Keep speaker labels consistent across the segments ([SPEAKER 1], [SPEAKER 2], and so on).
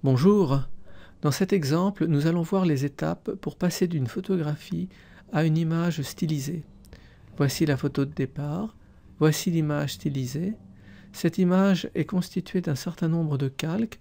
[SPEAKER 1] Bonjour, dans cet exemple, nous allons voir les étapes pour passer d'une photographie à une image stylisée. Voici la photo de départ, voici l'image stylisée. Cette image est constituée d'un certain nombre de calques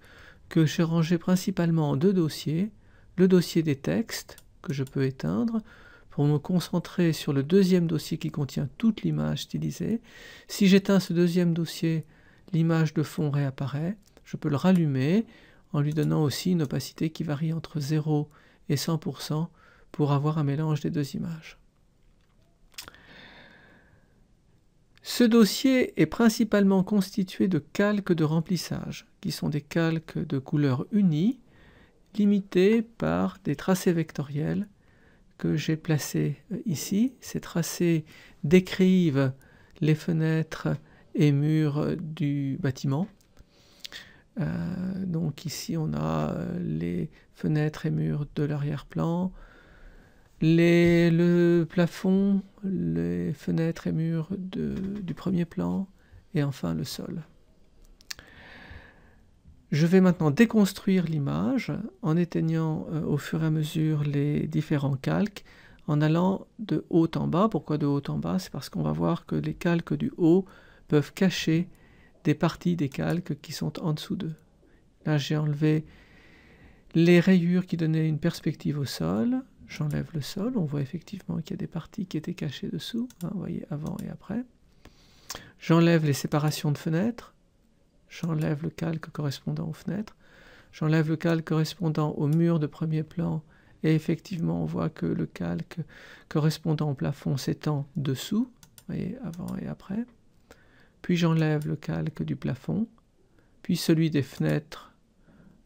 [SPEAKER 1] que j'ai rangés principalement en deux dossiers. Le dossier des textes, que je peux éteindre, pour me concentrer sur le deuxième dossier qui contient toute l'image stylisée. Si j'éteins ce deuxième dossier, l'image de fond réapparaît. Je peux le rallumer en lui donnant aussi une opacité qui varie entre 0 et 100% pour avoir un mélange des deux images. Ce dossier est principalement constitué de calques de remplissage, qui sont des calques de couleur unie, limités par des tracés vectoriels que j'ai placés ici. Ces tracés décrivent les fenêtres et murs du bâtiment. Donc ici on a les fenêtres et murs de l'arrière-plan, le plafond, les fenêtres et murs du premier plan et enfin le sol. Je vais maintenant déconstruire l'image en éteignant au fur et à mesure les différents calques, en allant de haut en bas. Pourquoi de haut en bas? C'est parce qu'on va voir que les calques du haut peuvent cacher des parties des calques qui sont en dessous d'eux. Là, j'ai enlevé les rayures qui donnaient une perspective au sol. J'enlève le sol. On voit effectivement qu'il y a des parties qui étaient cachées dessous. Vous voyez, avant et après. J'enlève les séparations de fenêtres. J'enlève le calque correspondant aux fenêtres. J'enlève le calque correspondant au mur de premier plan. Et effectivement, on voit que le calque correspondant au plafond s'étend dessous. Vous voyez, avant et après. Puis j'enlève le calque du plafond, puis celui des fenêtres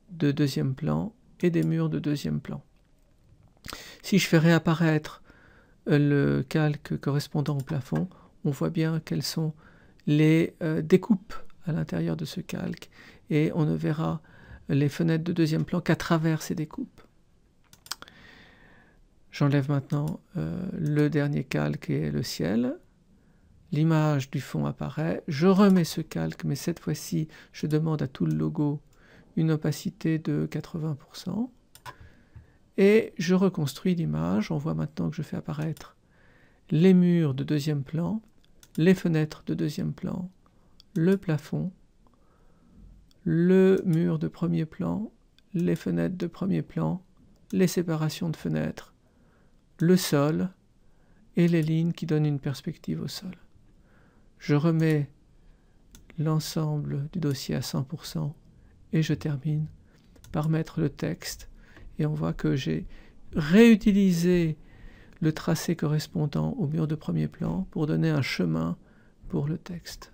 [SPEAKER 1] de deuxième plan et des murs de deuxième plan. Si je fais réapparaître le calque correspondant au plafond, on voit bien quelles sont les découpes à l'intérieur de ce calque, et on ne verra les fenêtres de deuxième plan qu'à travers ces découpes. J'enlève maintenant le dernier calque et le ciel. L'image du fond apparaît, je remets ce calque, mais cette fois-ci, je demande à tout le logo une opacité de 80%. Et je reconstruis l'image. On voit maintenant que je fais apparaître les murs de deuxième plan, les fenêtres de deuxième plan, le plafond, le mur de premier plan, les fenêtres de premier plan, les séparations de fenêtres, le sol et les lignes qui donnent une perspective au sol. Je remets l'ensemble du dossier à 100% et je termine par mettre le texte. Et on voit que j'ai réutilisé le tracé correspondant au mur de premier plan pour donner un chemin pour le texte.